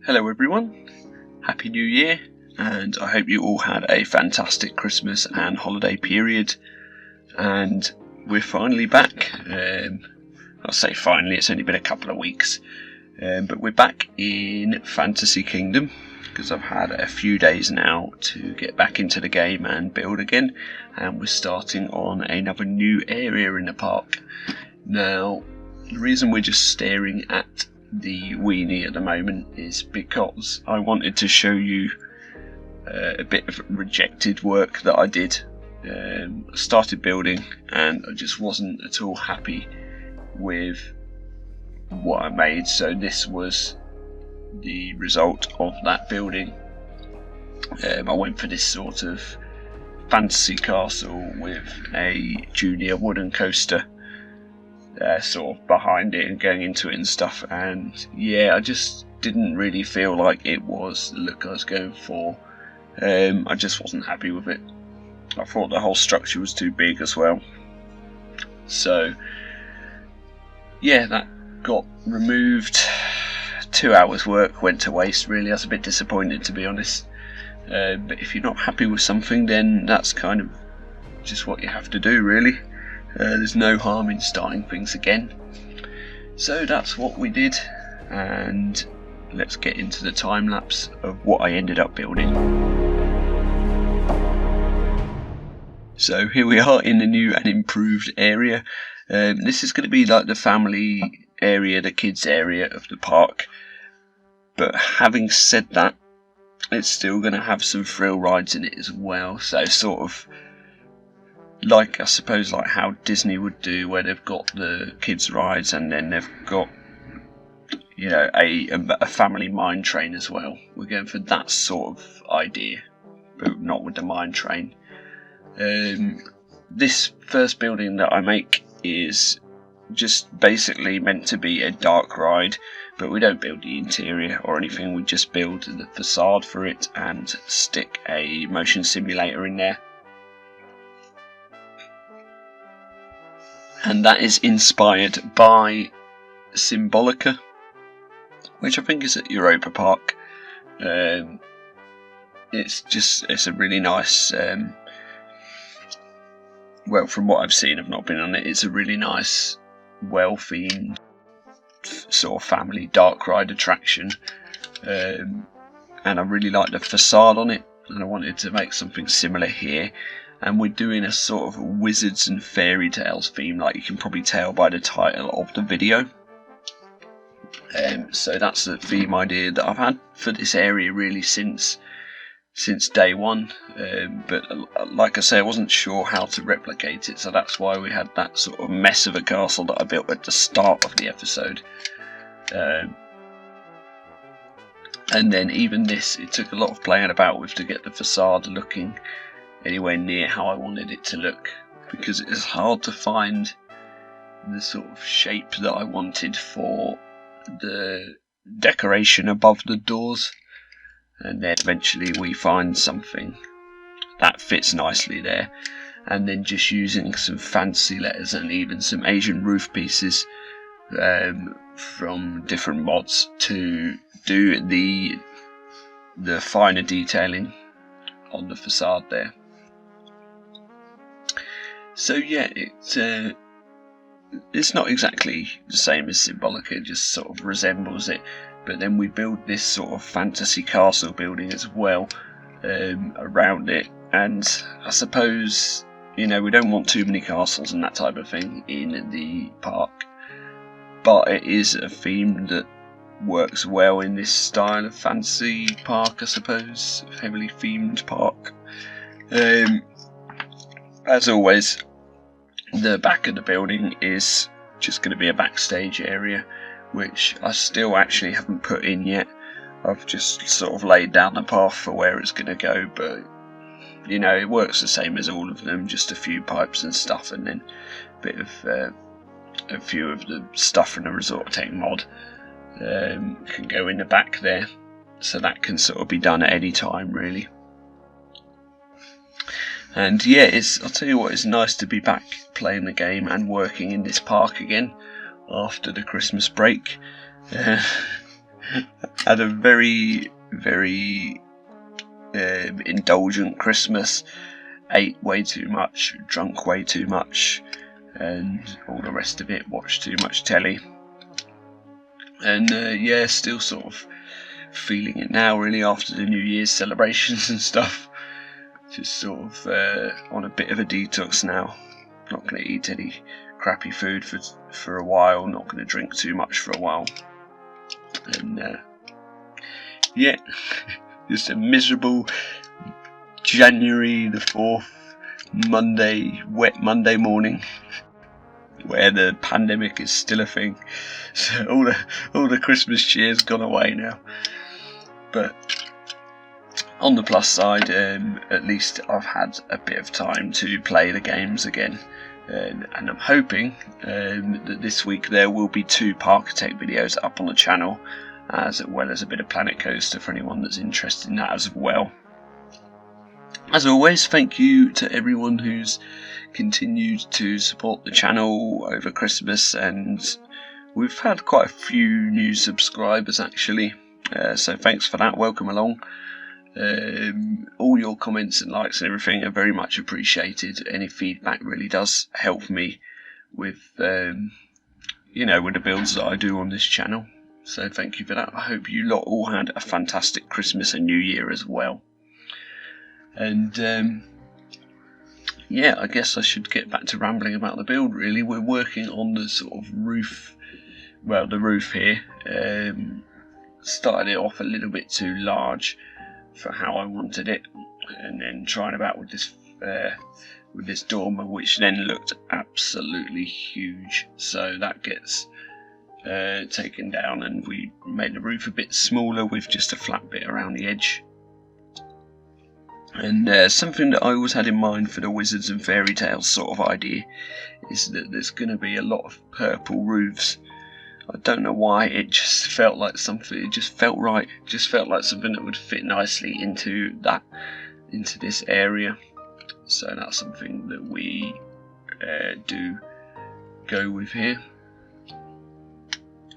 Hello everyone, Happy New Year, and I hope you all had a fantastic Christmas and holiday period, and we're finally back. I'll say finally, it's only been a couple of weeks, but we're back in Fantasy Kingdom, because I've had a few days now to get back into the game and build again, and we're starting on another new area in the park. Now, the reason we're just staring at the weenie at the moment is because I wanted to show you a bit of rejected work that I did. I started building and I just wasn't at all happy with what I made, so this was the result of that building. I went for this sort of fantasy castle with a junior wooden coaster sort of behind it and going into it and stuff, and yeah, I just didn't really feel like it was the look I was going for. I just wasn't happy with it. I thought the whole structure was too big as well, so yeah, that got removed. 2 hours work went to waste really. I was a bit disappointed, to be honest, but if you're not happy with something, then that's kind of just what you have to do really. There's no harm in starting things again. So that's what we did, and let's get into the time lapse of what I ended up building. So here we are in the new and improved area. This is going to be like the family area, the kids area of the park, but having said that, it's still going to have some thrill rides in it as well, so sort of like, I suppose, like how Disney would do, where they've got the kids rides and then they've got, you know, a family mine train as well. We're going for that sort of idea, but not with the mine train. This first building that I make is just basically meant to be a dark ride, but we don't build the interior or anything, we just build the facade for it and stick a motion simulator in there. And that is inspired by Symbolica, which I think is at Europa Park. It's a really nice, well, from what I've seen, I've not been on it, it's a really nice, well-themed sort of family dark ride attraction, and I really like the facade on it, and I wanted to make something similar here. And we're doing a sort of Wizards and Fairytales theme, like you can probably tell by the title of the video. So that's the theme idea that I've had for this area really since day one. But like I say, I wasn't sure how to replicate it, so that's why we had that sort of mess of a castle that I built at the start of the episode. And then even this, it took a lot of playing about with to get the facade looking anywhere near how I wanted it to look, because it is hard to find the sort of shape that I wanted for the decoration above the doors, and then eventually we find something that fits nicely there, and then just using some fancy letters and even some Asian roof pieces from different mods to do the finer detailing on the facade there. So yeah, it's not exactly the same as Symbolica, it just sort of resembles it, but then we build this sort of fantasy castle building as well around it, and I suppose, you know, we don't want too many castles and that type of thing in the park, but it is a theme that works well in this style of fantasy park, I suppose, heavily themed park. As always, the back of the building is just going to be a backstage area, which I still actually haven't put in yet. I've just sort of laid down the path for where it's going to go, but you know, it works the same as all of them, just a few pipes and stuff, and then a bit of a few of the stuff from the Resort Tech mod can go in the back there, so that can sort of be done at any time really. And yeah, I'll tell you what, it's nice to be back playing the game and working in this park again after the Christmas break. had a very, very indulgent Christmas. Ate way too much, drunk way too much, and all the rest of it. Watched too much telly. And yeah, still sort of feeling it now, really, after the New Year's celebrations and stuff. Just sort of on a bit of a detox now. Not going to eat any crappy food for a while. Not going to drink too much for a while. And yeah, just a miserable January the 4th, wet Monday morning, where the pandemic is still a thing. So all the Christmas cheer's gone away now. But on the plus side, at least I've had a bit of time to play the games again. And I'm hoping that this week there will be 2 Parkitect videos up on the channel, as well as a bit of Planet Coaster for anyone that's interested in that as well. As always, thank you to everyone who's continued to support the channel over Christmas, and we've had quite a few new subscribers actually, so thanks for that, welcome along. All your comments and likes and everything are very much appreciated. Any feedback really does help me with with the builds that I do on this channel, so thank you for that. I hope you lot all had a fantastic Christmas and New Year as well. And yeah, I guess I should get back to rambling about the build really. We're working on the sort of roof, well, the roof here. Started it off a little bit too large for how I wanted it, and then trying about with this dormer, which then looked absolutely huge. So that gets taken down, and we made the roof a bit smaller with just a flat bit around the edge. And something that I always had in mind for the Wizards and Fairytales sort of idea is that there's going to be a lot of purple roofs. I don't know why, it just felt like something, it just felt right, it just felt like something that would fit nicely into this area. So that's something that we do go with here.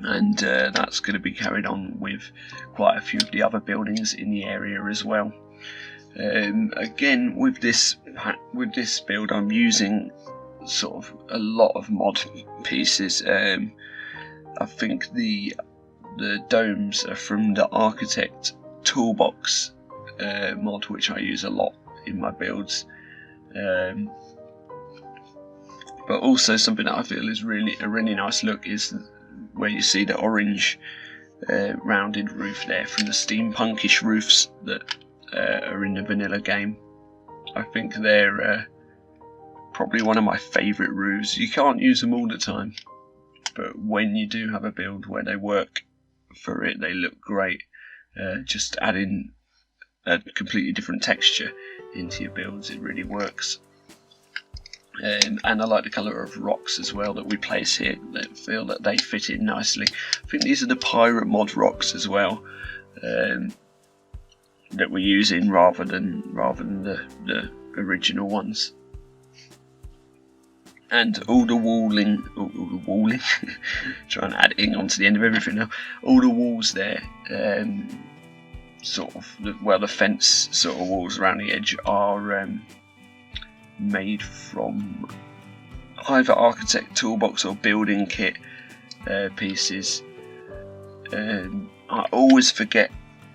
And that's going to be carried on with quite a few of the other buildings in the area as well. Again, with this build, I'm using sort of a lot of mod pieces. I think the domes are from the Parkitect toolbox mod, which I use a lot in my builds. But also something that I feel is really a really nice look is where you see the orange rounded roof there from the steampunkish roofs that are in the vanilla game. I think they're probably one of my favourite roofs. You can't use them all the time, but when you do have a build where they work for it, they look great. Just adding a completely different texture into your builds, it really works. And I like the colour of rocks as well that we place here. I feel that they fit in nicely. I think these are the pirate mod rocks as well, that we're using rather than the original ones. And all the walling, trying to add ing onto the end of everything now. All the walls there, sort of, the fence sort of walls around the edge are made from either Parkitect toolbox or building kit pieces. I always forget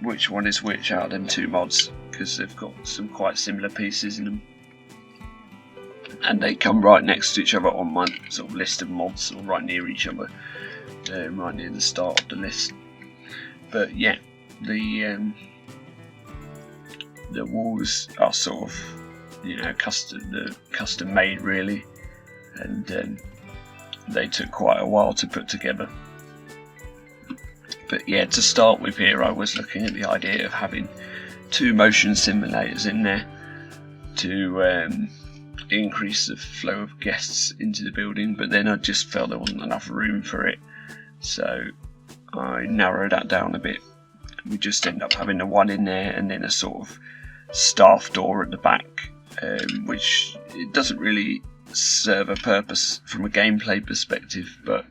which one is which out of them 2 mods, because they've got some quite similar pieces in them, and they come right next to each other on my sort of list of mods, or right near each other, right near the start of the list. But yeah, the walls are sort of custom made really, and they took quite a while to put together. But yeah, to start with here, I was looking at the idea of having 2 motion simulators in there to increase the flow of guests into the building, but then I just felt there wasn't enough room for it, so I narrowed that down a bit. We just end up having the 1 in there and then a sort of staff door at the back, which it doesn't really serve a purpose from a gameplay perspective, but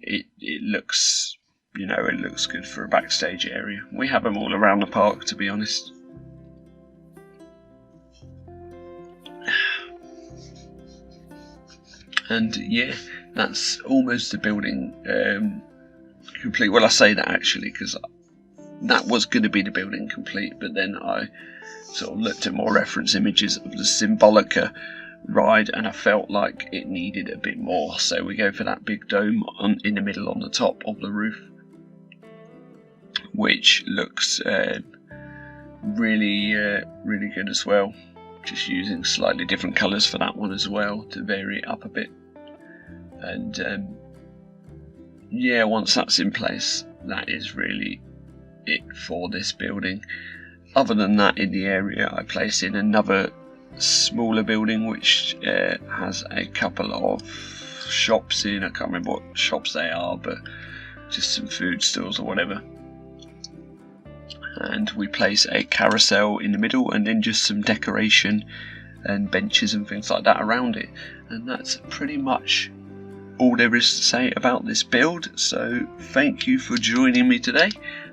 it looks you know, it looks good for a backstage area. We have them all around the park, to be honest. And yeah, that's almost the building complete. Well, I say that actually because that was going to be the building complete, but then I sort of looked at more reference images of the Symbolica ride, and I felt like it needed a bit more. So we go for that big dome in the middle on the top of the roof, which looks really good as well. Just using slightly different colours for that one as well to vary it up a bit. And yeah, once that's in place, that is really it for this building. Other than that, in the area I place in another smaller building which has a couple of shops in. I can't remember what shops they are, but just some food stalls or whatever. And we place a carousel in the middle, and then just some decoration and benches and things like that around it. And that's pretty much all there is to say about this build. So thank you for joining me today.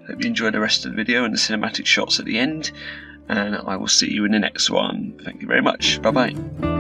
Hope you enjoyed the rest of the video and the cinematic shots at the end, and I will see you in the next one. Thank you very much. Bye bye.